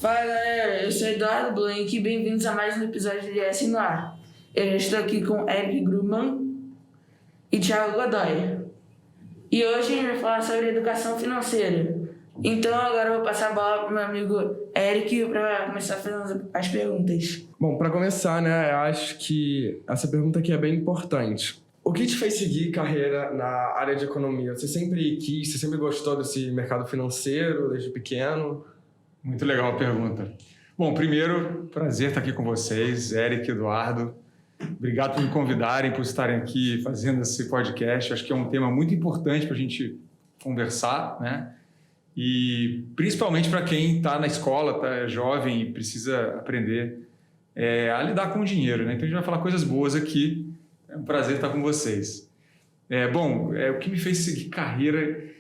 Fala galera, eu sou Eduardo Blank e bem-vindos a mais um episódio de S no Ar. Eu já estou aqui com Eric Gruman e Thiago Godoy. E hoje a gente vai falar sobre educação financeira. Então agora eu vou passar a bola para o meu amigo Eric para começar fazendo as perguntas. Bom, para começar, né, eu acho que essa pergunta aqui é bem importante. O que te fez seguir carreira na área de economia? Você sempre gostou desse mercado financeiro desde pequeno? Muito legal a pergunta. Bom, primeiro, prazer estar aqui com vocês, Eric, Eduardo. Obrigado por me convidarem, por estarem aqui fazendo esse podcast. Acho que é um tema muito importante para a gente conversar, né? E principalmente para quem está na escola, está jovem e precisa aprender a lidar com o dinheiro, né? Então a gente vai falar coisas boas aqui. É um prazer estar com vocês. O que me fez seguir carreira,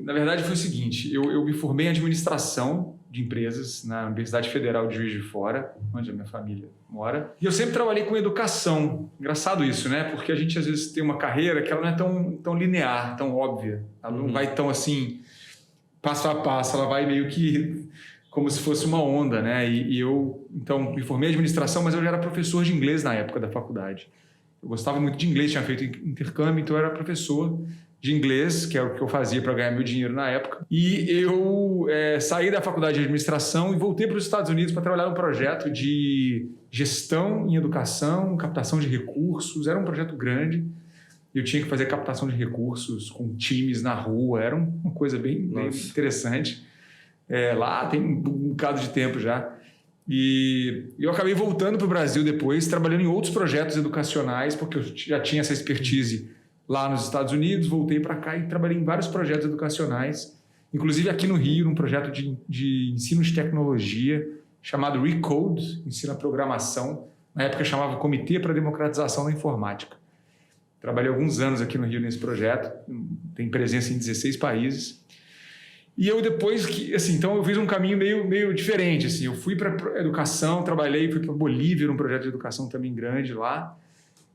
na verdade, foi o seguinte. Eu me formei em administração de empresas na Universidade Federal de Juiz de Fora, onde a minha família mora. E eu sempre trabalhei com educação. Engraçado isso, né? Porque a gente, às vezes, tem uma carreira que ela não é tão linear, tão óbvia. Ela não vai tão, assim, passo a passo. Ela vai meio que como se fosse uma onda, né? E eu, então, me formei em administração, mas eu já era professor de inglês na época da faculdade. Eu gostava muito de inglês, tinha feito intercâmbio, então eu era professor de inglês, que é o que eu fazia para ganhar meu dinheiro na época. E eu saí da faculdade de administração e voltei para os Estados Unidos para trabalhar num projeto de gestão em educação, captação de recursos. Era um projeto grande. Eu tinha que fazer captação de recursos com times na rua. Era uma coisa bem interessante. Lá tem um bocado de tempo já. E eu acabei voltando para o Brasil depois, trabalhando em outros projetos educacionais, porque eu já tinha essa expertise lá nos Estados Unidos, voltei para cá e trabalhei em vários projetos educacionais, inclusive aqui no Rio, num projeto de ensino de tecnologia chamado Recode, ensino a programação, na época chamava Comitê para a Democratização da Informática. Trabalhei alguns anos aqui no Rio nesse projeto, tem presença em 16 países. E eu depois, então eu fiz um caminho meio diferente, assim. Eu fui para educação, fui para Bolívia, num projeto de educação também grande lá.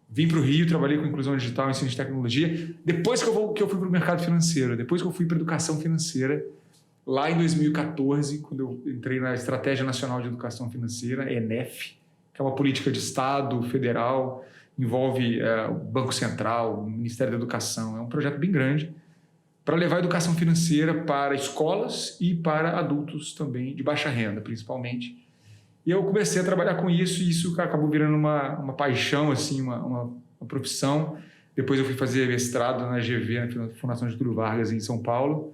Vim para o Rio, trabalhei com inclusão digital e ensino de tecnologia. Depois que eu fui para o mercado financeiro, depois que eu fui para a educação financeira, lá em 2014, quando eu entrei na Estratégia Nacional de Educação Financeira, ENEF, que é uma política de Estado federal, envolve o Banco Central, o Ministério da Educação. É um projeto bem grande para levar a educação financeira para escolas e para adultos também, de baixa renda, principalmente. E eu comecei a trabalhar com isso e isso acabou virando uma paixão, assim, uma profissão. Depois eu fui fazer mestrado na GV, na Fundação Getúlio Vargas, em São Paulo,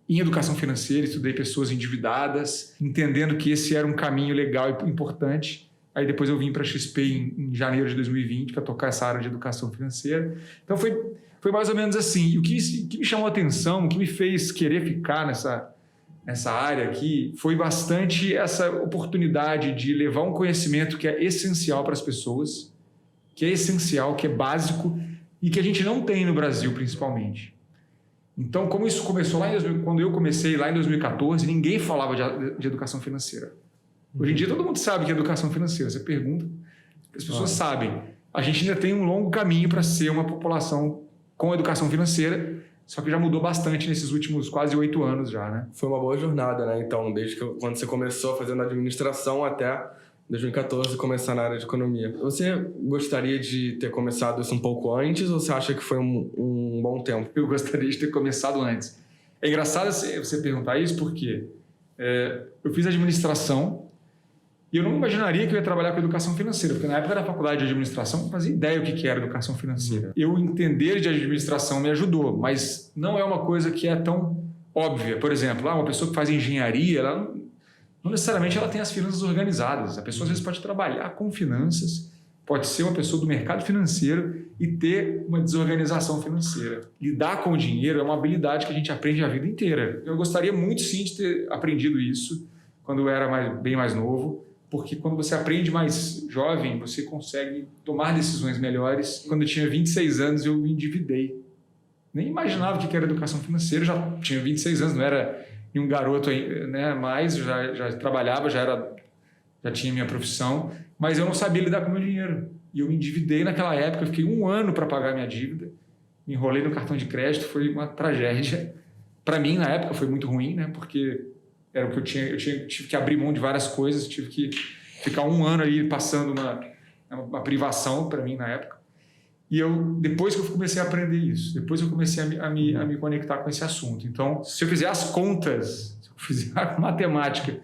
em educação financeira. Estudei pessoas endividadas, entendendo que esse era um caminho legal e importante. Aí depois eu vim para a XP em janeiro de 2020 para tocar essa área de educação financeira. Então foi mais ou menos assim. E o que me chamou a atenção, o que me fez querer ficar nessa área aqui, foi bastante essa oportunidade de levar um conhecimento que é essencial para as pessoas, que é essencial, que é básico e que a gente não tem no Brasil, principalmente. Então, como isso começou quando eu comecei lá em 2014, ninguém falava de educação financeira. Hoje em dia, todo mundo sabe que é educação financeira. Você pergunta, as pessoas sabem. A gente ainda tem um longo caminho para ser uma população com educação financeira, só que já mudou bastante nesses últimos quase 8 anos já, né? Foi uma boa jornada, né? Então, desde quando você começou fazendo administração até 2014 começar na área de economia. Você gostaria de ter começado isso um pouco antes ou você acha que foi um bom tempo? Eu gostaria de ter começado antes. É engraçado você perguntar isso porque eu fiz administração e eu não imaginaria que eu ia trabalhar com educação financeira, porque na época da faculdade de administração eu não fazia ideia o que era educação financeira. Eu entender de administração me ajudou, mas não é uma coisa que é tão óbvia. Por exemplo, uma pessoa que faz engenharia, ela não necessariamente ela tem as finanças organizadas. A pessoa às vezes pode trabalhar com finanças, pode ser uma pessoa do mercado financeiro e ter uma desorganização financeira. Lidar com o dinheiro é uma habilidade que a gente aprende a vida inteira. Eu gostaria muito sim de ter aprendido isso quando eu era bem mais novo, porque quando você aprende mais jovem, você consegue tomar decisões melhores. Quando eu tinha 26 anos, eu me endividei. Nem imaginava o que era educação financeira, já tinha 26 anos, não era nenhum garoto, né, mais, já trabalhava, já tinha minha profissão, mas eu não sabia lidar com o meu dinheiro. E eu me endividei naquela época, eu fiquei 1 ano para pagar minha dívida, me enrolei no cartão de crédito, foi uma tragédia. Para mim, na época, foi muito ruim, né, porque era o que eu tive que abrir mão de várias coisas, tive que ficar 1 ano aí passando uma privação para mim na época. E depois que eu comecei a aprender isso, depois eu comecei a me conectar com esse assunto. Então, se eu fizer as contas, se eu fizer a matemática,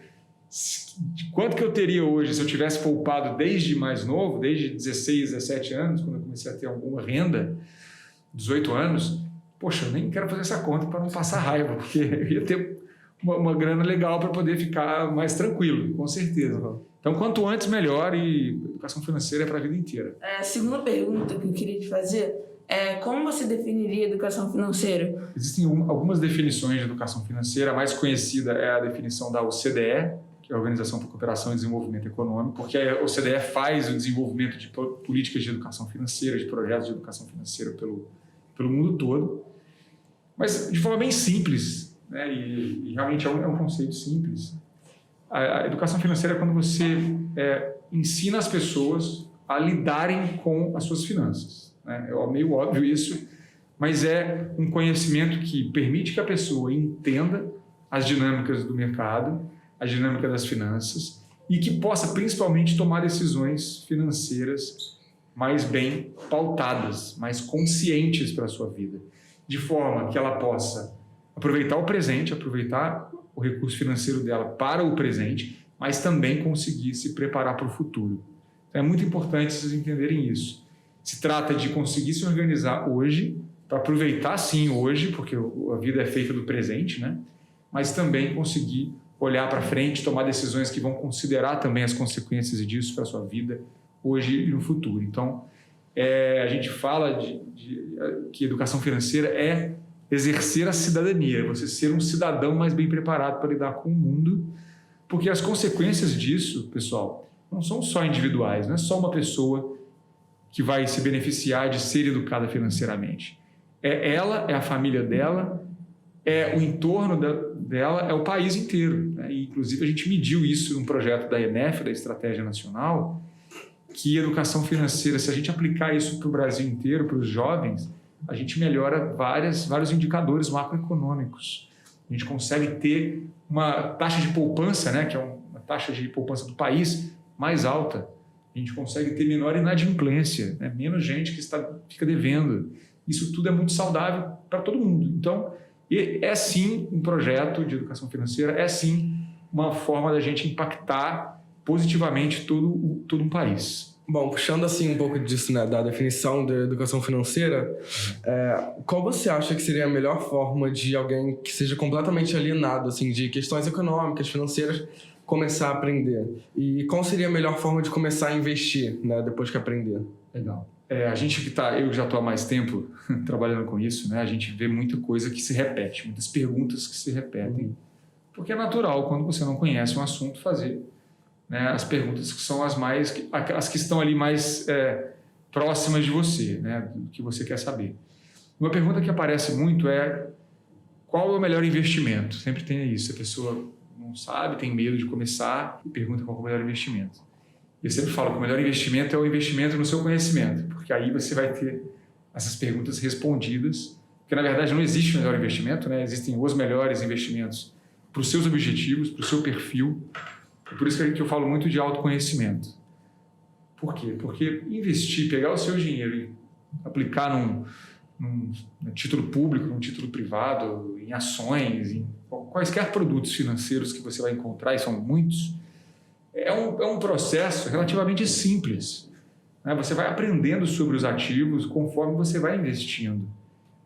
de quanto que eu teria hoje se eu tivesse poupado desde mais novo, desde 16, 17 anos, quando eu comecei a ter alguma renda, 18 anos, poxa, eu nem quero fazer essa conta para não passar raiva, porque eu ia ter uma grana legal para poder ficar mais tranquilo, com certeza. Então, quanto antes, melhor, e educação financeira é para a vida inteira. A segunda pergunta que eu queria te fazer é como você definiria educação financeira? Existem algumas definições de educação financeira. A mais conhecida é a definição da OCDE, que é a Organização para a Cooperação e Desenvolvimento Econômico, porque a OCDE faz o desenvolvimento de políticas de educação financeira, de projetos de educação financeira pelo mundo todo, mas de forma bem simples, né? E realmente é um conceito simples. A educação financeira é quando você ensina as pessoas a lidarem com as suas finanças, né? É meio óbvio isso, mas é um conhecimento que permite que a pessoa entenda as dinâmicas do mercado, a dinâmica das finanças, e que possa principalmente tomar decisões financeiras mais bem pautadas, mais conscientes para a sua vida, de forma que ela possa aproveitar o presente, aproveitar o recurso financeiro dela para o presente, mas também conseguir se preparar para o futuro. Então, é muito importante vocês entenderem isso. Se trata de conseguir se organizar hoje, para aproveitar sim hoje, porque a vida é feita do presente, né? Mas também conseguir olhar para frente, tomar decisões que vão considerar também as consequências disso para a sua vida hoje e no futuro. Então, a gente fala que educação financeira é exercer a cidadania, você ser um cidadão mais bem preparado para lidar com o mundo, porque as consequências disso, pessoal, não são só individuais, não é só uma pessoa que vai se beneficiar de ser educada financeiramente. É ela, é a família dela, é o entorno dela, é o país inteiro, né? E, inclusive, a gente mediu isso num projeto da ENEF, da Estratégia Nacional, que educação financeira, se a gente aplicar isso para o Brasil inteiro, para os jovens, a gente melhora vários indicadores macroeconômicos. A gente consegue ter uma taxa de poupança, né, que é uma taxa de poupança do país mais alta. A gente consegue ter menor inadimplência, né, menos gente que fica devendo. Isso tudo é muito saudável para todo mundo. Então, é sim um projeto de educação financeira, é sim uma forma da gente impactar positivamente todo um país. Bom, puxando assim um pouco disso, né, da definição da educação financeira, qual você acha que seria a melhor forma de alguém que seja completamente alienado assim, de questões econômicas, financeiras, começar a aprender? E qual seria a melhor forma de começar a investir, né, depois que aprender? Legal. A gente eu já estou há mais tempo trabalhando com isso, né, a gente vê muita coisa que se repete, muitas perguntas que se repetem, porque é natural, quando você não conhece um assunto, fazer, né, as perguntas que são as que estão ali mais próximas de você, né, do que você quer saber. Uma pergunta que aparece muito é: qual é o melhor investimento? Sempre tem isso, a pessoa não sabe, tem medo de começar e pergunta qual é o melhor investimento. Eu sempre falo que o melhor investimento é o investimento no seu conhecimento, porque aí você vai ter essas perguntas respondidas, porque na verdade não existe o melhor investimento, né? Existem os melhores investimentos para os seus objetivos, para o seu perfil. É por isso que eu falo muito de autoconhecimento. Por quê? Porque investir, pegar o seu dinheiro e aplicar num título público, num título privado, em ações, em quaisquer produtos financeiros que você vai encontrar, e são muitos, é um processo relativamente simples, né? Você vai aprendendo sobre os ativos conforme você vai investindo.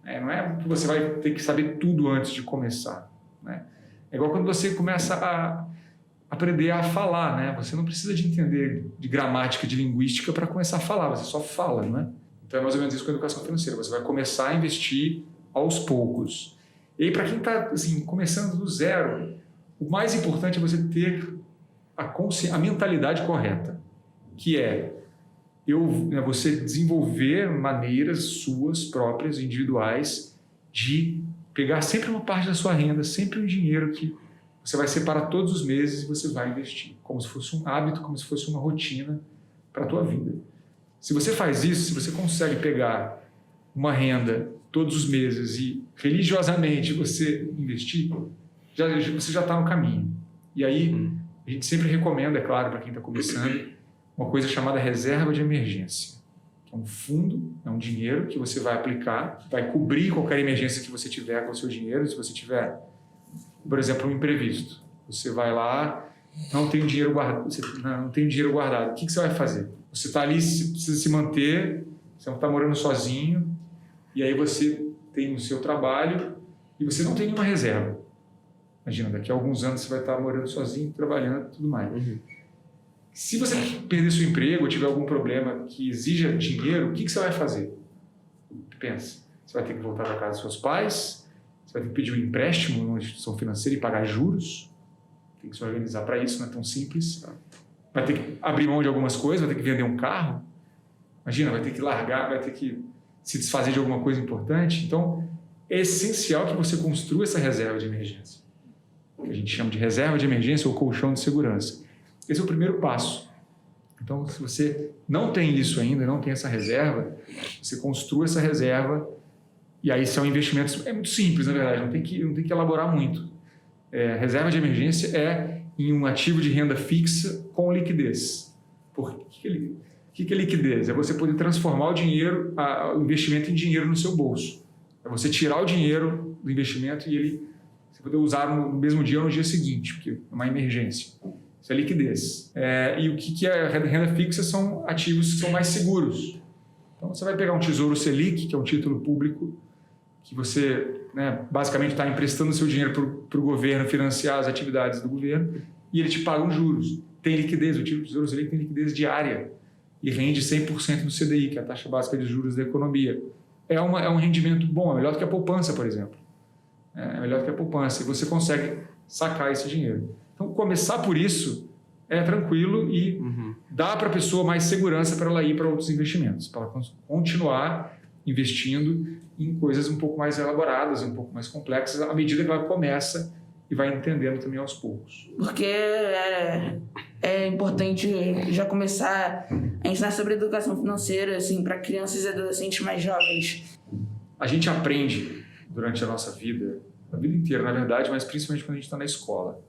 Não é que você vai ter que saber tudo antes de começar, né? É igual quando você começa a aprender a falar, né? Você não precisa de entender de gramática, de linguística para começar a falar, você só fala, né? Então é mais ou menos isso com a educação financeira. Você vai começar a investir aos poucos. E aí, para quem está assim, começando do zero, o mais importante é você ter a mentalidade correta, que é você desenvolver maneiras suas próprias, individuais, de pegar sempre uma parte da sua renda, sempre um dinheiro que você vai separar todos os meses e você vai investir, como se fosse um hábito, como se fosse uma rotina para a tua vida. Se você faz isso, se você consegue pegar uma renda todos os meses e religiosamente você investir, você já está no caminho. E aí, a gente sempre recomenda, é claro, para quem está começando, uma coisa chamada reserva de emergência. Que é um fundo, é um dinheiro que você vai aplicar, vai cobrir qualquer emergência que você tiver com o seu dinheiro. Se você tiver, por exemplo, um imprevisto, você vai lá, não tem dinheiro guardado. O que você vai fazer? Você está ali, precisa se manter, você não está morando sozinho, e aí você tem o seu trabalho e você não tem nenhuma reserva. Imagina, daqui a alguns anos você vai estar morando sozinho, trabalhando e tudo mais. Se você perder seu emprego ou tiver algum problema que exija dinheiro, o que você vai fazer? Pensa. Você vai ter que voltar para casa dos seus pais, você vai ter que pedir um empréstimo numa instituição financeira e pagar juros. Tem que se organizar para isso, não é tão simples. Vai ter que abrir mão de algumas coisas, vai ter que vender um carro. Imagina, vai ter que largar, vai ter que se desfazer de alguma coisa importante. Então, é essencial que você construa essa reserva de emergência, que a gente chama de reserva de emergência ou colchão de segurança. Esse é o primeiro passo. Então, se você não tem isso ainda, não tem essa reserva, você construa essa reserva, e aí são investimentos, é muito simples, na verdade, não tem que elaborar muito. Reserva de emergência é em um ativo de renda fixa com liquidez. Por que é liquidez? É você poder transformar o dinheiro, o investimento em dinheiro no seu bolso. É você tirar o dinheiro do investimento e você poder usar no mesmo dia ou no dia seguinte, porque é uma emergência. Isso é liquidez. E o que é renda fixa? São ativos que são mais seguros. Então, você vai pegar um Tesouro Selic, que é um título público, que você basicamente está emprestando seu dinheiro para o governo financiar as atividades do governo, e ele te paga um juros. Tem liquidez, o Tesouro Selic tem liquidez diária e rende 100% do CDI, que é a taxa básica de juros da economia. É um rendimento bom, é melhor do que a poupança, por exemplo. É melhor do que a poupança, e você consegue sacar esse dinheiro. Então, começar por isso é tranquilo e dá para a pessoa mais segurança para ela ir para outros investimentos, para ela continuar investindo em coisas um pouco mais elaboradas, um pouco mais complexas, à medida que ela começa e vai entendendo também aos poucos. Porque é importante já começar a ensinar sobre educação financeira assim, para crianças e adolescentes mais jovens. A gente aprende durante a nossa vida, a vida inteira, na verdade, mas principalmente quando a gente está na escola.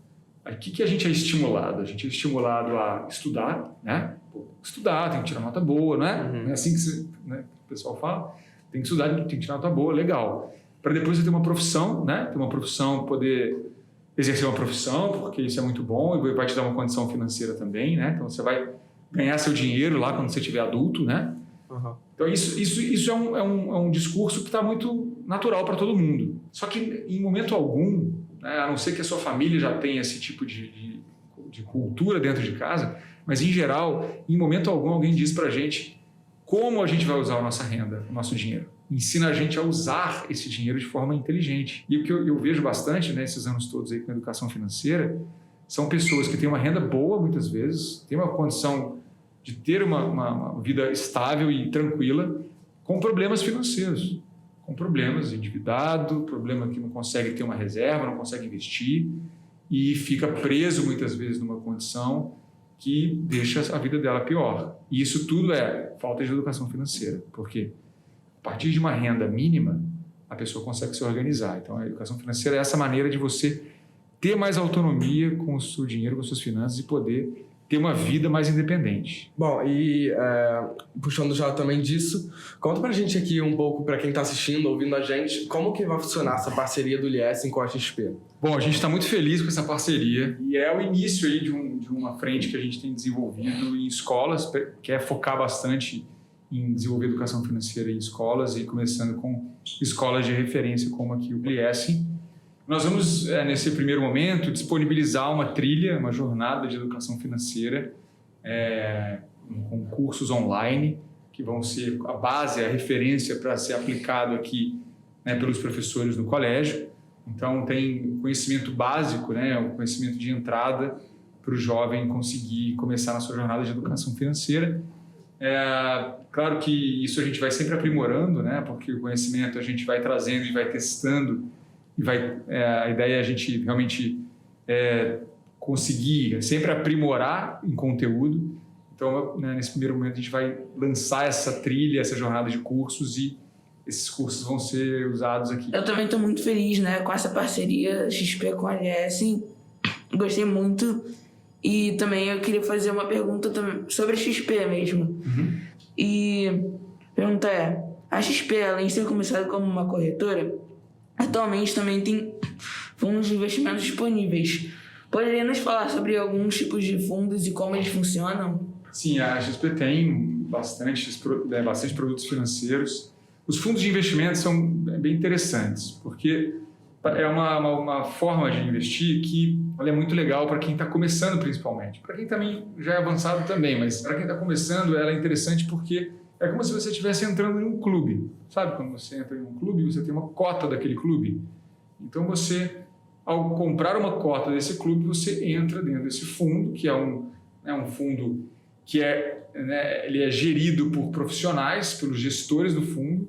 O que a gente é estimulado? A gente é estimulado a estudar, né? Estudar, tem que tirar nota boa, não é? Não é assim que o pessoal fala? Tem que estudar, tem que tirar nota boa, legal. Para depois você ter uma profissão, né? Ter uma profissão, poder exercer uma profissão, porque isso é muito bom e vai te dar uma condição financeira também, né? Então você vai ganhar seu dinheiro lá quando você estiver adulto, né? Então isso é um discurso que está muito natural para todo mundo. Só que em momento algum, né, a não ser que a sua família já tenha esse tipo de cultura dentro de casa, mas em geral, em momento algum, alguém diz para a gente como a gente vai usar a nossa renda, o nosso dinheiro. Ensina a gente a usar esse dinheiro de forma inteligente. E o que eu vejo bastante nesses anos todos aí com a educação financeira são pessoas que têm uma renda boa, muitas vezes, têm uma condição de ter uma vida estável e tranquila, com problemas financeiros, com problemas, endividado, problema que não consegue ter uma reserva, não consegue investir e fica preso muitas vezes numa condição que deixa a vida dela pior. E isso tudo é falta de educação financeira, porque a partir de uma renda mínima, a pessoa consegue se organizar. Então, a educação financeira é essa maneira de você ter mais autonomia com o seu dinheiro, com as suas finanças e poder ter uma vida mais independente. Bom, e puxando já também disso, conta pra gente aqui um pouco, pra quem tá assistindo, ouvindo a gente, como que vai funcionar essa parceria do Liesen com a XP? Bom, a gente está muito feliz com essa parceria e é o início aí de uma frente que a gente tem desenvolvido em escolas, que é focar bastante em desenvolver educação financeira em escolas e começando com escolas de referência como aqui o Liesen. Nós vamos, nesse primeiro momento, disponibilizar uma trilha, uma jornada de educação financeira com cursos online, que vão ser a base, a referência para ser aplicado aqui, né, pelos professores no colégio. Então, tem conhecimento básico, né, o conhecimento de entrada para o jovem conseguir começar na sua jornada de educação financeira. Claro que isso a gente vai sempre aprimorando, né, porque o conhecimento a gente vai trazendo e vai testando, e a ideia é a gente realmente conseguir sempre aprimorar em conteúdo. Então, né, nesse primeiro momento, a gente vai lançar essa trilha, essa jornada de cursos e esses cursos vão ser usados aqui. Eu também estou muito feliz, né, com essa parceria XP com a LS. Gostei muito. E também eu queria fazer uma pergunta também sobre a XP mesmo. E a pergunta é, a XP, além de ter começado como uma corretora, atualmente também tem fundos de investimentos disponíveis. Poderia nos falar sobre alguns tipos de fundos e como eles funcionam? Sim, a XP tem bastante produtos financeiros. Os fundos de investimento são bem interessantes, porque é uma forma de investir que é muito legal para quem está começando, principalmente. Para quem também já é avançado também, mas para quem está começando, ela é interessante porque é como se você estivesse entrando em um clube. Sabe quando você entra em um clube, você tem uma cota daquele clube? Então você, ao comprar uma cota desse clube, você entra dentro desse fundo, que é um fundo que ele é gerido por profissionais, pelos gestores do fundo.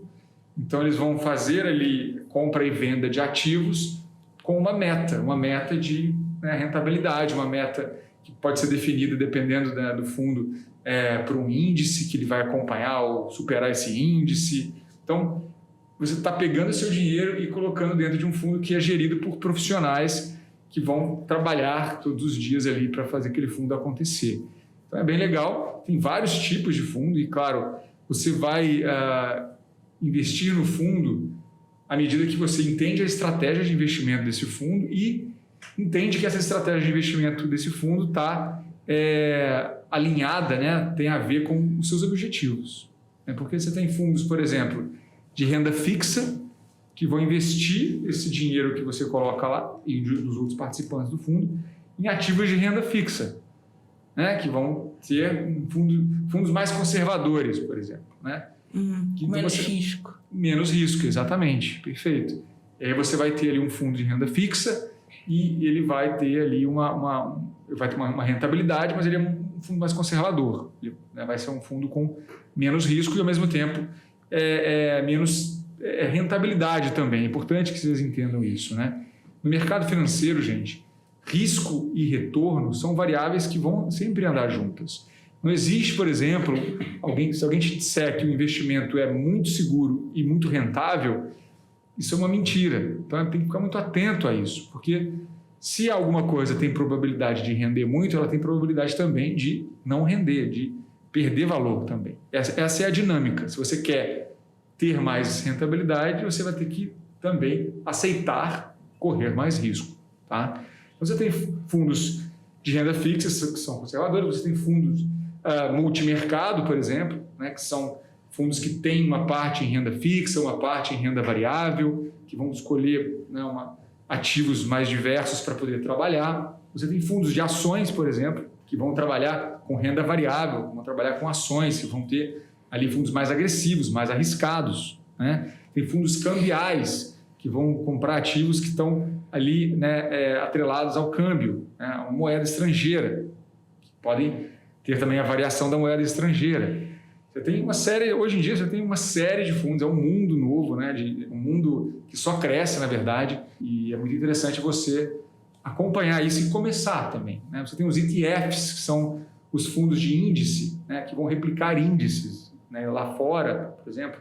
Então eles vão fazer ali compra e venda de ativos com uma meta de rentabilidade, uma meta que pode ser definida dependendo do fundo por um índice que ele vai acompanhar ou superar esse índice. Então você está pegando seu dinheiro e colocando dentro de um fundo que é gerido por profissionais que vão trabalhar todos os dias ali para fazer aquele fundo acontecer. Então é bem legal, tem vários tipos de fundo e, claro, você vai investir no fundo à medida que você entende a estratégia de investimento desse fundo e entende que essa estratégia de investimento desse fundo está alinhada, tem a ver com os seus objetivos. Porque você tem fundos, por exemplo, de renda fixa, que vão investir esse dinheiro que você coloca lá e dos outros participantes do fundo em ativos de renda fixa, que vão ter fundos mais conservadores, por exemplo. Menos risco. Menos risco, exatamente. Perfeito. E aí você vai ter ali um fundo de renda fixa e ele vai ter ali uma rentabilidade, mas ele é um fundo mais conservador. Ele, vai ser um fundo com menos risco e, ao mesmo tempo, menos rentabilidade também. É importante que vocês entendam isso. No mercado financeiro, gente, risco e retorno são variáveis que vão sempre andar juntas. Não existe, por exemplo, se alguém te disser que o investimento é muito seguro e muito rentável, isso é uma mentira. Então, tem que ficar muito atento a isso, porque se alguma coisa tem probabilidade de render muito, ela tem probabilidade também de não render, de perder valor também. Essa é a dinâmica. Se você quer ter mais rentabilidade, você vai ter que também aceitar correr mais risco. Tá? Então, você tem fundos de renda fixa que são conservadores, você tem fundos multimercado, por exemplo, que são fundos que têm uma parte em renda fixa, uma parte em renda variável, que vão escolher ativos mais diversos para poder trabalhar. Você tem fundos de ações, por exemplo, que vão trabalhar com renda variável, vão trabalhar com ações, que vão ter ali fundos mais agressivos, mais arriscados. Tem fundos cambiais, que vão comprar ativos que estão ali atrelados ao câmbio, a uma moeda estrangeira, que podem ter também a variação da moeda estrangeira. Você tem hoje em dia você tem uma série de fundos, é um mundo novo, um mundo que só cresce, na verdade, e é muito interessante você acompanhar isso e começar também. Você tem os ETFs, que são os fundos de índice, que vão replicar índices, lá fora, por exemplo,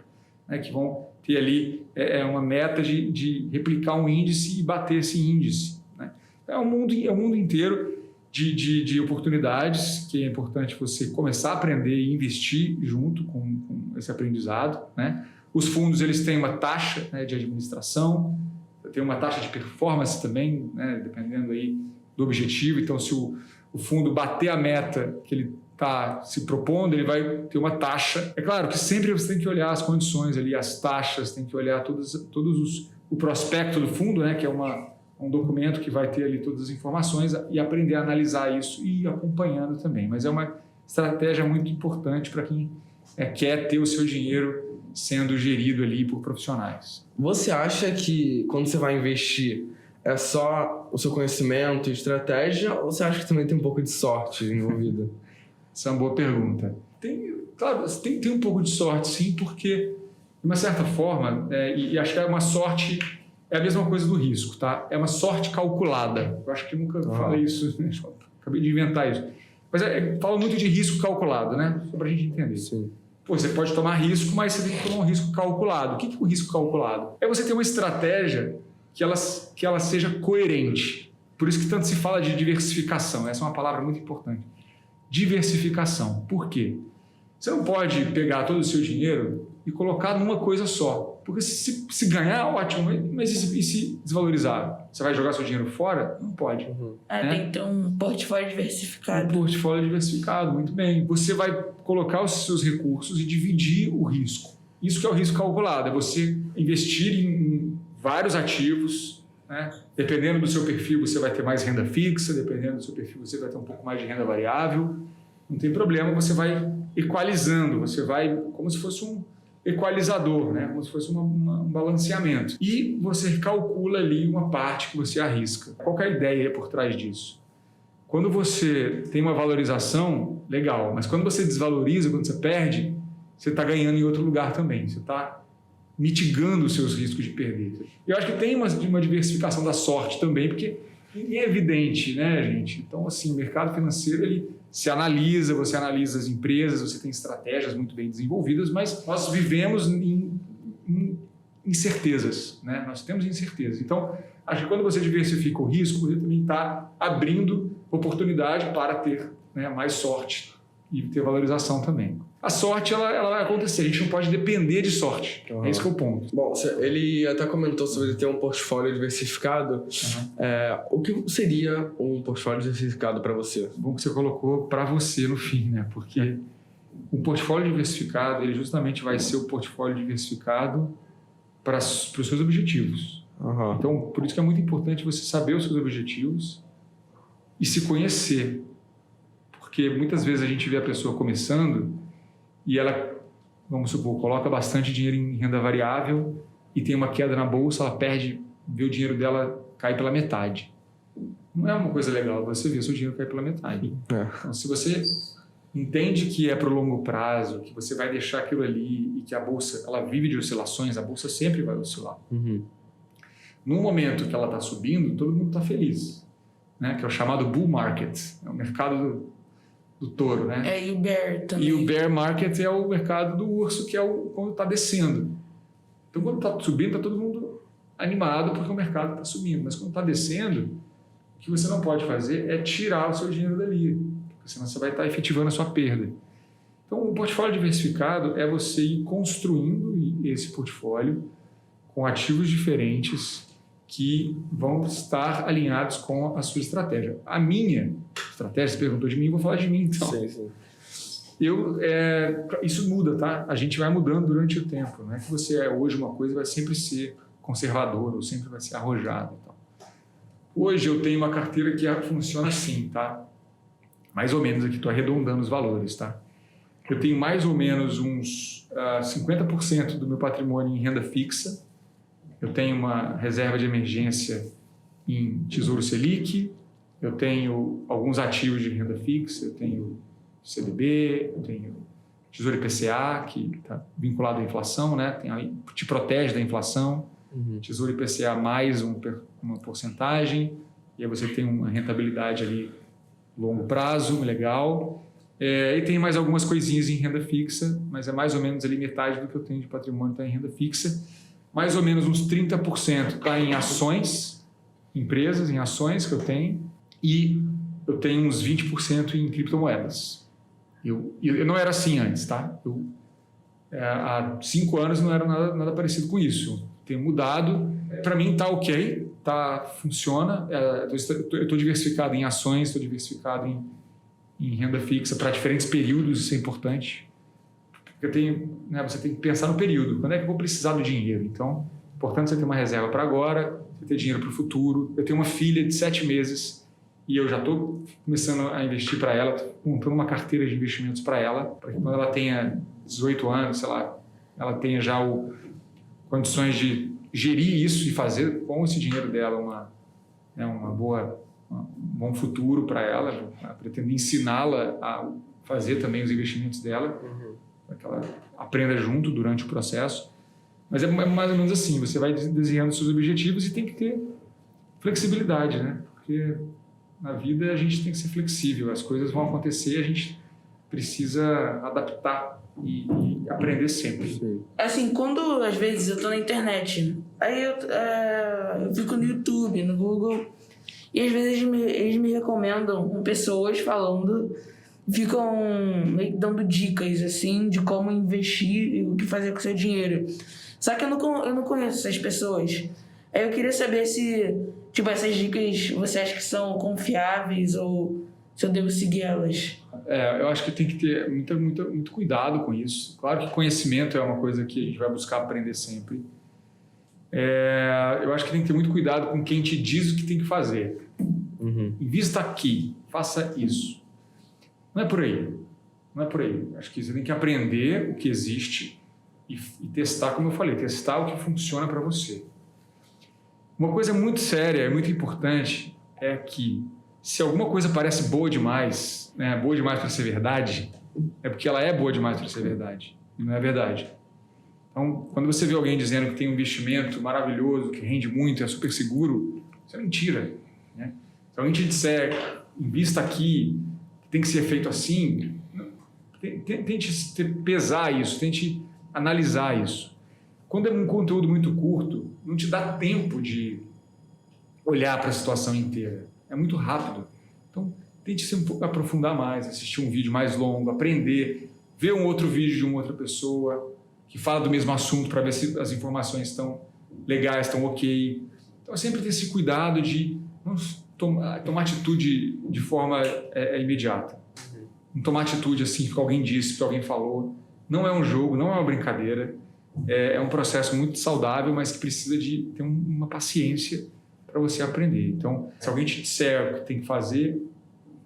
que vão ter ali uma meta de replicar um índice e bater esse índice. É um mundo inteiro de oportunidades, que é importante você começar a aprender e investir junto com esse aprendizado. Os fundos eles têm uma taxa de administração, tem uma taxa de performance também, dependendo aí do objetivo. Então, se o fundo bater a meta que ele está se propondo, ele vai ter uma taxa. É claro que sempre você tem que olhar as condições ali, as taxas, tem que olhar o prospecto do fundo, que é um documento que vai ter ali todas as informações e aprender a analisar isso e ir acompanhando também. Mas é uma estratégia muito importante para quem quer ter o seu dinheiro sendo gerido ali por profissionais. Você acha que quando você vai investir é só o seu conhecimento e estratégia ou você acha que também tem um pouco de sorte envolvida? Essa é uma boa pergunta. Claro, tem um pouco de sorte, sim, porque, de uma certa forma, e acho que é uma sorte... É a mesma coisa do risco, tá? É uma sorte calculada. Eu acho que nunca falei isso, acabei de inventar isso. Mas fala muito de risco calculado, só para a gente entender. Sim. você pode tomar risco, mas você tem que tomar um risco calculado. O que é um risco calculado? É você ter uma estratégia que ela seja coerente. Por isso que tanto se fala de diversificação. Essa é uma palavra muito importante. Diversificação. Por quê? Você não pode pegar todo o seu dinheiro e colocar numa coisa só. Porque se ganhar, ótimo, mas e se desvalorizar? Você vai jogar seu dinheiro fora? Não pode. Tem que ter um portfólio diversificado. Um portfólio diversificado, muito bem. Você vai colocar os seus recursos e dividir o risco. Isso que é o risco calculado, é você investir em vários ativos, né? Dependendo do seu perfil, você vai ter mais renda fixa, dependendo do seu perfil, você vai ter um pouco mais de renda variável. Não tem problema, você vai equalizando, você vai como se fosse um equalizador, né? Como se fosse um balanceamento. E você calcula ali uma parte que você arrisca. Qual que é a ideia por trás disso? Quando você tem uma valorização, legal, mas quando você desvaloriza, quando você perde, você está ganhando em outro lugar também. Você está mitigando os seus riscos de perder. Eu acho que tem uma diversificação da sorte também, porque é evidente, né, gente? Então, assim, o mercado financeiro, ele se analisa, você analisa as empresas, você tem estratégias muito bem desenvolvidas, mas nós vivemos em incertezas, né? Nós temos incertezas. Então, acho que quando você diversifica o risco, você também está abrindo oportunidade para ter, né, mais sorte e ter valorização também. A sorte, ela vai acontecer, a gente não pode depender de sorte. É esse que é o ponto. Bom, ele até comentou sobre ter um portfólio diversificado. O que seria um portfólio diversificado para você? Bom que você colocou para você no fim, né? Porque o portfólio diversificado, ele justamente vai ser o portfólio diversificado para os seus objetivos. Então, por isso que é muito importante você saber os seus objetivos e se conhecer. Porque muitas vezes a gente vê a pessoa começando e ela, vamos supor, coloca bastante dinheiro em renda variável e tem uma queda na bolsa, ela vê o dinheiro dela cair pela metade. Não é uma coisa legal você ver o seu dinheiro cair pela metade. Então, se você entende que é para o longo prazo, que você vai deixar aquilo ali e que a bolsa, ela vive de oscilações, a bolsa sempre vai oscilar. No momento que ela está subindo, todo mundo está feliz, né? Que é o chamado bull market, é o mercado do touro, né? E o bear também. E o bear market é o mercado do urso, que é quando está descendo. Então, quando está subindo, está todo mundo animado porque o mercado está subindo. Mas quando está descendo, o que você não pode fazer é tirar o seu dinheiro dali, porque senão você vai estar efetivando a sua perda. Então, o portfólio diversificado é você ir construindo esse portfólio com ativos diferentes que vão estar alinhados com a sua estratégia. A minha estratégia, você perguntou de mim, eu vou falar de mim, então. Sim. Isso muda, tá? A gente vai mudando durante o tempo. Não é que você é hoje uma coisa e vai sempre ser conservador ou sempre vai ser arrojado. Então. Hoje eu tenho uma carteira que funciona assim, tá? Mais ou menos aqui, estou arredondando os valores, tá? Eu tenho mais ou menos uns 50% do meu patrimônio em renda fixa. Eu tenho uma reserva de emergência em Tesouro Selic, eu tenho alguns ativos de renda fixa, eu tenho CDB, eu tenho Tesouro IPCA, que está vinculado à inflação, né? Te protege da inflação, Tesouro IPCA mais uma porcentagem, e aí você tem uma rentabilidade ali longo prazo, legal. E tem mais algumas coisinhas em renda fixa, mas é mais ou menos ali metade do que eu tenho de patrimônio está em renda fixa. Mais ou menos uns 30% está em ações, empresas em ações que eu tenho, e eu tenho uns 20% em criptomoedas. Eu não era assim antes, tá? Há 5 anos não era nada parecido com isso. Tenho mudado. Para mim está ok, funciona. Eu estou diversificado em ações, estou diversificado em renda fixa para diferentes períodos, isso é importante. Você tem que pensar no período. Quando é que eu vou precisar do dinheiro? Então, é importante você ter uma reserva para agora, você ter dinheiro para o futuro. Eu tenho uma filha de 7 meses e eu já estou começando a investir para ela, montando uma carteira de investimentos para ela, para que quando ela tenha 18 anos, sei lá, ela tenha já condições de gerir isso e fazer com esse dinheiro dela um bom futuro para ela. Eu pretendo ensiná-la a fazer também os investimentos dela. Para que ela aprenda junto durante o processo. Mas é mais ou menos assim, você vai desenhando seus objetivos e tem que ter flexibilidade, né? Porque na vida a gente tem que ser flexível, as coisas vão acontecer, a gente precisa adaptar e aprender sempre. Sim. Assim, quando às vezes eu tô na internet, aí eu fico no YouTube, no Google, e às vezes eles me recomendam pessoas falando, ficam meio que dando dicas, assim, de como investir e o que fazer com o seu dinheiro. Só que eu não conheço essas pessoas. Aí eu queria saber se, tipo, essas dicas você acha que são confiáveis ou se eu devo seguir elas. Eu acho que tem que ter muito cuidado com isso. Claro que conhecimento é uma coisa que a gente vai buscar aprender sempre. Eu acho que tem que ter muito cuidado com quem te diz o que tem que fazer. Invista aqui, faça isso. Não é por aí. Acho que você tem que aprender o que existe e testar, como eu falei, testar o que funciona para você. Uma coisa muito séria, muito importante, é que se alguma coisa parece boa demais, né, boa demais para ser verdade, é porque ela é boa demais para ser verdade, e não é verdade. Então, quando você vê alguém dizendo que tem um investimento maravilhoso, que rende muito, é super seguro, isso é mentira, né? Se alguém te disser, invista aqui, tem que ser feito assim, tente pesar isso, tente analisar isso. Quando é um conteúdo muito curto, não te dá tempo de olhar para a situação inteira. É muito rápido. Então, tente se aprofundar mais, assistir um vídeo mais longo, aprender, ver um outro vídeo de uma outra pessoa que fala do mesmo assunto para ver se as informações estão legais, estão ok. Então, sempre ter esse cuidado de não tomar atitude de forma imediata. Não tomar atitude assim porque alguém disse, porque alguém falou. Não é um jogo, não é uma brincadeira. É um processo muito saudável, mas que precisa de ter uma paciência para você aprender. Então, se alguém te disser o que tem que fazer,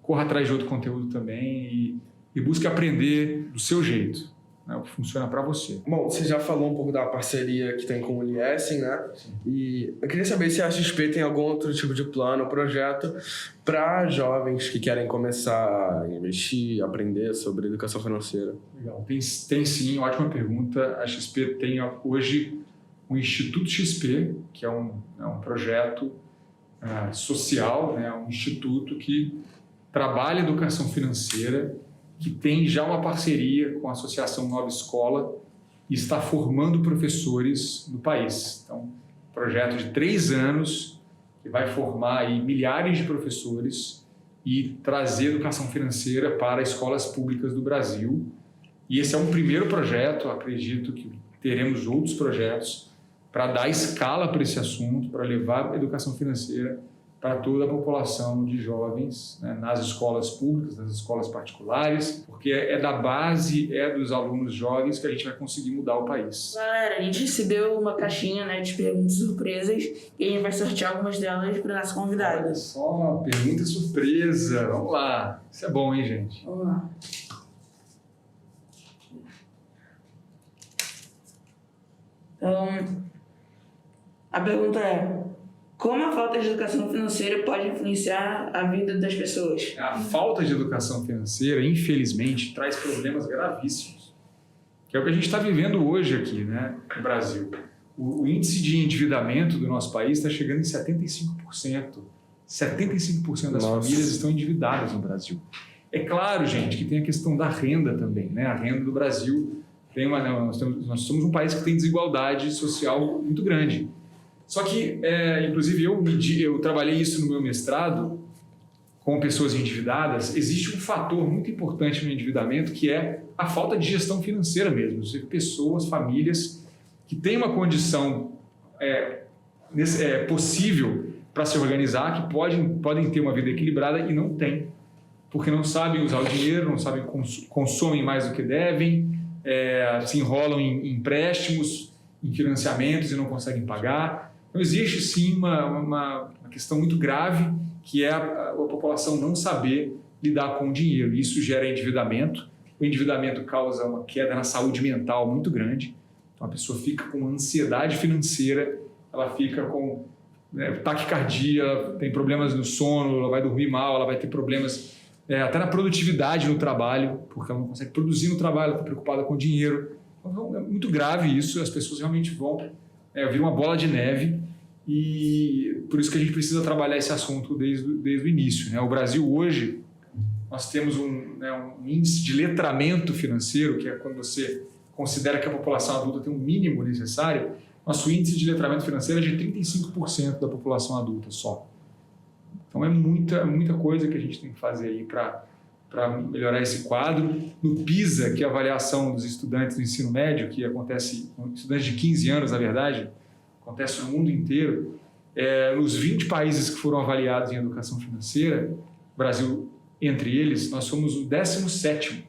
corra atrás de outro conteúdo também e busque aprender do seu jeito, né, o que funciona para você. Bom, você já falou um pouco da parceria que tem com o Liesen, né? E eu queria saber se a XP tem algum outro tipo de plano, projeto para jovens que querem começar a investir, aprender sobre educação financeira. Legal. Tem sim, ótima pergunta. A XP tem hoje o Instituto XP, que é um projeto social, né? Um instituto que trabalha educação financeira, que tem já uma parceria com a Associação Nova Escola e está formando professores no país. Então, projeto de 3 anos que vai formar aí milhares de professores e trazer educação financeira para escolas públicas do Brasil. E esse é um primeiro projeto, acredito que teremos outros projetos para dar escala para esse assunto, para levar a educação financeira para toda a população de jovens, né, nas escolas públicas, nas escolas particulares, porque é da base, dos alunos jovens que a gente vai conseguir mudar o país. Galera, a gente recebeu uma caixinha, né, de perguntas surpresas e a gente vai sortear algumas delas para nossa convidada. Olha só, pergunta surpresa. Vamos lá. Isso é bom, hein, gente? Vamos lá. Então, a pergunta é: como a falta de educação financeira pode influenciar a vida das pessoas? A falta de educação financeira, infelizmente, traz problemas gravíssimos, que é o que a gente está vivendo hoje aqui, né, no Brasil. O índice de endividamento do nosso país está chegando em 75%. 75% das famílias estão endividadas no Brasil. É claro, gente, que tem a questão da renda também, né? A renda do Brasil nós somos um país que tem desigualdade social muito grande. Só que, inclusive, eu trabalhei isso no meu mestrado com pessoas endividadas. Existe um fator muito importante no endividamento, que é a falta de gestão financeira mesmo. Ou seja, pessoas, famílias que têm uma condição possível para se organizar, que podem ter uma vida equilibrada e não têm, porque não sabem usar o dinheiro, não sabem, consomem mais do que devem, se enrolam em empréstimos, em financiamentos e não conseguem pagar. Então, existe sim uma questão muito grave, que é a população não saber lidar com o dinheiro. Isso gera endividamento. O endividamento causa uma queda na saúde mental muito grande. Então, a pessoa fica com ansiedade financeira, ela fica com taquicardia, tem problemas no sono, ela vai dormir mal, ela vai ter problemas até na produtividade no trabalho, porque ela não consegue produzir no trabalho, ela está preocupada com o dinheiro. Então, é muito grave isso, as pessoas realmente vão vir uma bola de neve, e por isso que a gente precisa trabalhar esse assunto desde o início, né? O Brasil hoje nós temos um índice de letramento financeiro, que é quando você considera que a população adulta tem um mínimo necessário. Nosso índice de letramento financeiro é de 35% da população adulta só. Então é muita coisa que a gente tem que fazer aí para melhorar esse quadro. No PISA, que é a avaliação dos estudantes do ensino médio, que acontece com estudantes de 15 anos, na verdade, acontece no mundo inteiro, nos 20 países que foram avaliados em educação financeira, Brasil entre eles, nós somos o 17º.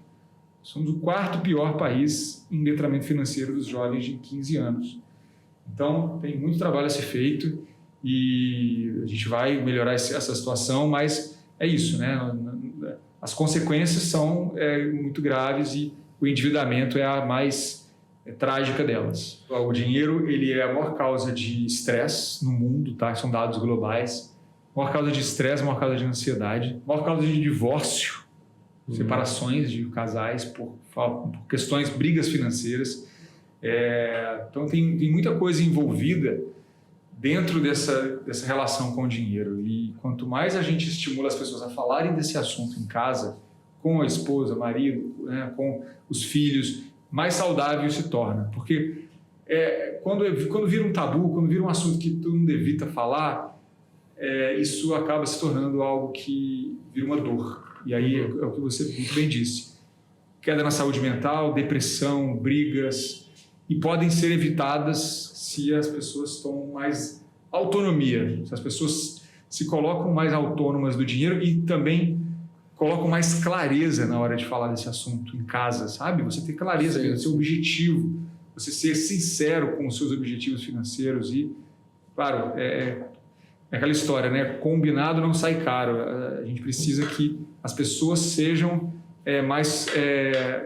Somos o 4º pior país em letramento financeiro dos jovens de 15 anos. Então, tem muito trabalho a ser feito e a gente vai melhorar essa situação, mas é isso, né? As consequências são muito graves e o endividamento é a mais trágica delas. O dinheiro, ele é a maior causa de estresse no mundo, tá? São dados globais. Maior causa de estresse, maior causa de ansiedade, maior causa de divórcio, separações de casais por questões, brigas financeiras. Então tem muita coisa envolvida dentro dessa relação com o dinheiro. E quanto mais a gente estimula as pessoas a falarem desse assunto em casa, com a esposa, marido, né, com os filhos, mais saudável se torna. Porque quando vira um tabu, quando vira um assunto que todo mundo evita falar, isso acaba se tornando algo que vira uma dor. E aí é o que você muito bem disse. Queda na saúde mental, depressão, brigas, e podem ser evitadas se as pessoas tomam mais autonomia, se as pessoas se colocam mais autônomas do dinheiro e também colocam mais clareza na hora de falar desse assunto em casa, sabe? Você ter clareza do seu objetivo, você ser sincero com os seus objetivos financeiros e, claro, é aquela história, né? Combinado não sai caro. A gente precisa que as pessoas sejam mais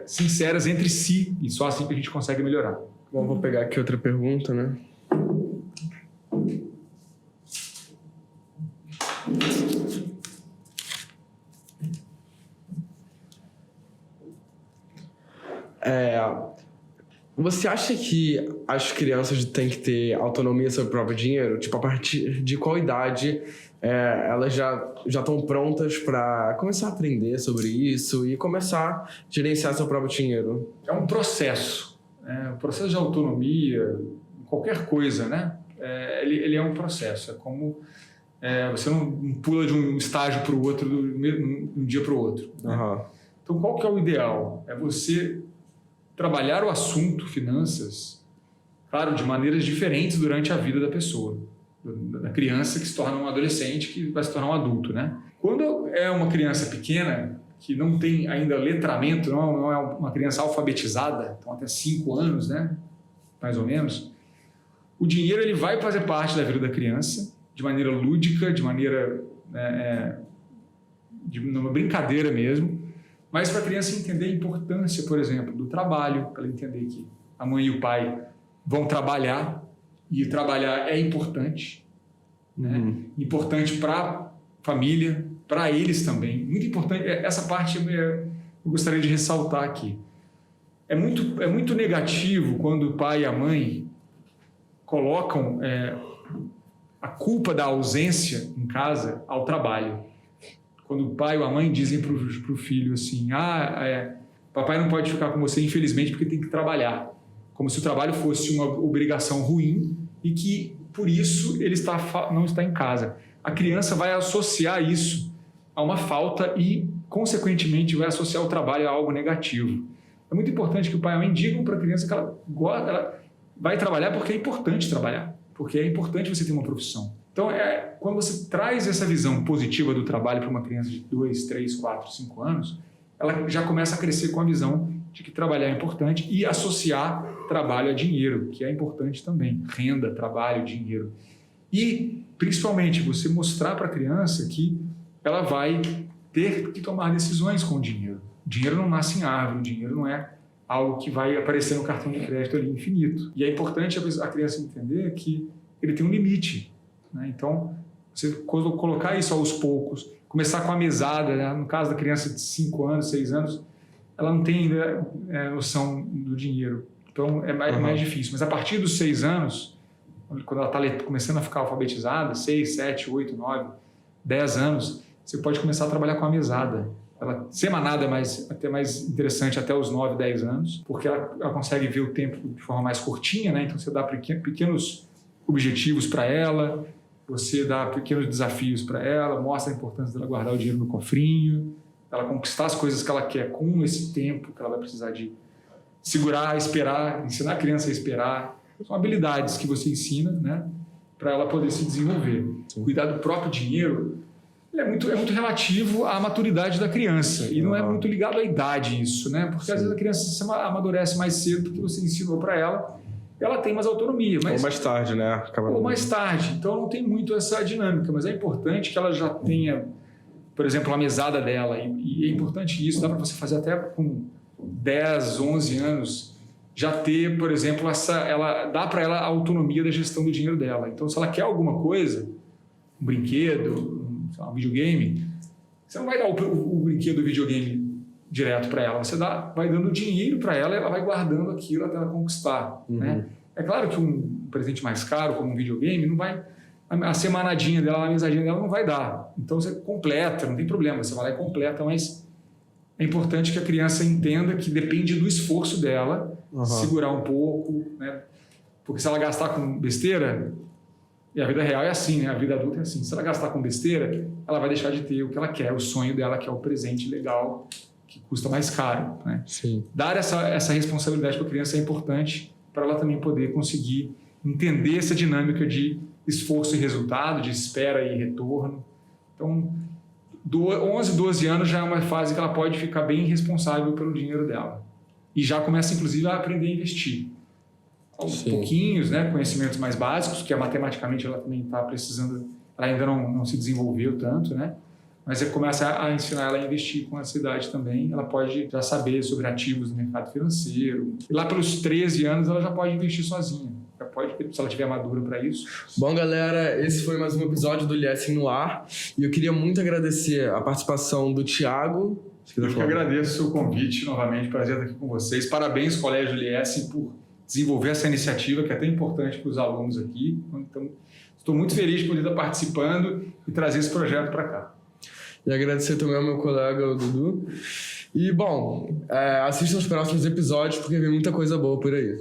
sinceras entre si e só assim que a gente consegue melhorar. Bom, vou pegar aqui outra pergunta, né? Você acha que as crianças têm que ter autonomia sobre o próprio dinheiro? Tipo, a partir de qual idade elas já estão prontas para começar a aprender sobre isso e começar a gerenciar seu próprio dinheiro? É um processo. O processo de autonomia, qualquer coisa, né? Ele é um processo. É como você não pula de um estágio para o outro, de um dia para o outro. Né? Uhum. Então, qual que é o ideal? É você trabalhar o assunto finanças, claro, de maneiras diferentes durante a vida da pessoa, da criança que se torna um adolescente, que vai se tornar um adulto, né? Quando é uma criança pequena, que não tem ainda letramento, não é uma criança alfabetizada, então até 5 anos, né? Mais ou menos, o dinheiro ele vai fazer parte da vida da criança de maneira lúdica, de maneira de uma brincadeira mesmo, mas para a criança entender a importância, por exemplo, do trabalho, para ela entender que a mãe e o pai vão trabalhar e trabalhar é importante, né? Importante para a família, para eles também, muito importante. Essa parte eu gostaria de ressaltar aqui. É muito negativo quando o pai e a mãe colocam a culpa da ausência em casa ao trabalho. Quando o pai ou a mãe dizem para o filho assim, papai não pode ficar com você infelizmente porque tem que trabalhar, como se o trabalho fosse uma obrigação ruim e que por isso ele não está em casa. A criança vai associar isso a uma falta e consequentemente vai associar o trabalho a algo negativo. É muito importante que o pai e a mãe digam para a criança que ela vai trabalhar porque é importante trabalhar, porque é importante você ter uma profissão. Então, quando você traz essa visão positiva do trabalho para uma criança de 2, 3, 4, 5 anos, ela já começa a crescer com a visão de que trabalhar é importante e associar trabalho a dinheiro, que é importante também. Renda, trabalho, dinheiro. E, principalmente, você mostrar para a criança que ela vai ter que tomar decisões com o dinheiro. O dinheiro não nasce em árvore, o dinheiro não é algo que vai aparecer no cartão de crédito ali infinito. E é importante a criança entender que ele tem um limite. Então, você colocar isso aos poucos, começar com a mesada, né? No caso da criança de 5 anos, 6 anos, ela não tem ainda noção do dinheiro, então é mais difícil. Mas a partir dos 6 anos, quando ela está começando a ficar alfabetizada, 6, 7, 8, 9, 10 anos, você pode começar a trabalhar com a mesada, ser manada é até mais interessante até os 9, 10 anos, porque ela consegue ver o tempo de forma mais curtinha, né? Então você dá pequenos objetivos para ela, você dá pequenos desafios para ela, mostra a importância dela guardar o dinheiro no cofrinho, ela conquistar as coisas que ela quer com esse tempo que ela vai precisar de segurar, esperar, ensinar a criança a esperar. São habilidades que você ensina, né? Para ela poder se desenvolver. Cuidar do próprio dinheiro é muito relativo à maturidade da criança e não é muito ligado à idade isso, né? Porque às vezes a criança se amadurece mais cedo porque você ensinou para ela, ela tem mais autonomia. Mas... Ou mais tarde, né? Ou mais tarde. Então não tem muito essa dinâmica, mas é importante que ela já tenha, por exemplo, a mesada dela, e é importante isso, dá para você fazer até com 10, 11 anos, já ter, por exemplo, dá para ela a autonomia da gestão do dinheiro dela. Então, se ela quer alguma coisa, um brinquedo, um videogame, você não vai dar o brinquedo do videogame direto para ela, você vai dando dinheiro para ela e ela vai guardando aquilo até ela conquistar. Né? É claro que um presente mais caro, como um videogame, não vai... A semanadinha dela, a mesadinha dela não vai dar. Então, você completa, não tem problema, você vai lá e completa, mas é importante que a criança entenda que depende do esforço dela segurar um pouco, né? Porque se ela gastar com besteira, e a vida real é assim, né? A vida adulta é assim. Se ela gastar com besteira, ela vai deixar de ter o que ela quer, o sonho dela, que é o presente legal, que custa mais caro, né? Sim. Dar essa responsabilidade para a criança é importante para ela também poder conseguir entender essa dinâmica de esforço e resultado, de espera e retorno. Então, 11, 12 anos já é uma fase que ela pode ficar bem responsável pelo dinheiro dela. E já começa, inclusive, a aprender a investir. Aos pouquinhos, né, conhecimentos mais básicos, que matematicamente ela também está precisando, ela ainda não se desenvolveu tanto, né? Mas você começa a ensinar ela a investir com essa idade também. Ela pode já saber sobre ativos no mercado financeiro. E lá pelos 13 anos ela já pode investir sozinha. Já pode, se ela estiver madura para isso. Bom, galera, esse foi mais um episódio do LS no Ar. E eu queria muito agradecer a participação do Thiago. Eu que agradeço o convite novamente, prazer estar aqui com vocês. Parabéns, Colégio LS, por desenvolver essa iniciativa que é tão importante para os alunos aqui. Então, estou muito feliz de poder estar participando e trazer esse projeto para cá. E agradecer também ao meu colega, o Dudu. E, bom, assistam os próximos episódios porque vem muita coisa boa por aí.